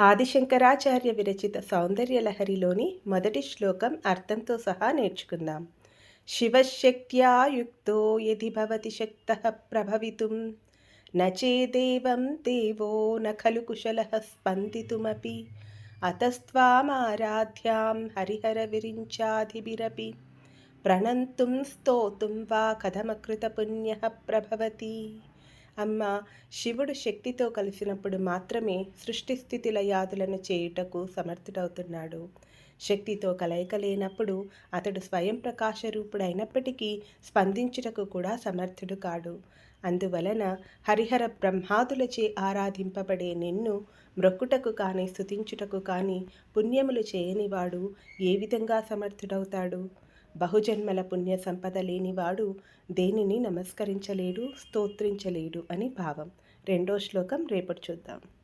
ఆదిశంకరాచార్య విరచిత సౌందర్యలహరిలోని మొదటి శ్లోకం అర్థంతో సహా నేర్చుకుందాం. శివశక్త్యా యుక్తో యది భవతి శక్తః ప్రభవితుం నచేదేవం దేవో న ఖలు కుశలః స్పందితుమపి అతస్త్వామారాధ్యాం హరిహర విరించాధిభిరపి ప్రణంతుం స్తోతుం వా కథమకృత పుణ్యః ప్రభవతి. అమ్మ, శివుడు శక్తితో కలిసినప్పుడు మాత్రమే సృష్టి స్థితి లయాదులను చేయుటకు సమర్థుడవుతున్నాడు. శక్తితో కలయిక లేనప్పుడు అతడు స్వయం ప్రకాశ రూపుడైనప్పటికీ స్పందించుటకు కూడా సమర్థుడు కాడు. అందువలన హరిహర బ్రహ్మాదులచే ఆరాధింపబడే నిన్ను మ్రొక్కుటకు కానీ స్తుతించుటకు కానీ పుణ్యములు చేయనివాడు ఏ విధంగా సమర్థుడవుతాడు? బహుజన్మల పుణ్య సంపద లేనివాడు దేనిని నమస్కరించలేడు, స్తోత్రించలేడు అని భావం. రెండో శ్లోకం రేపటి చూద్దాం.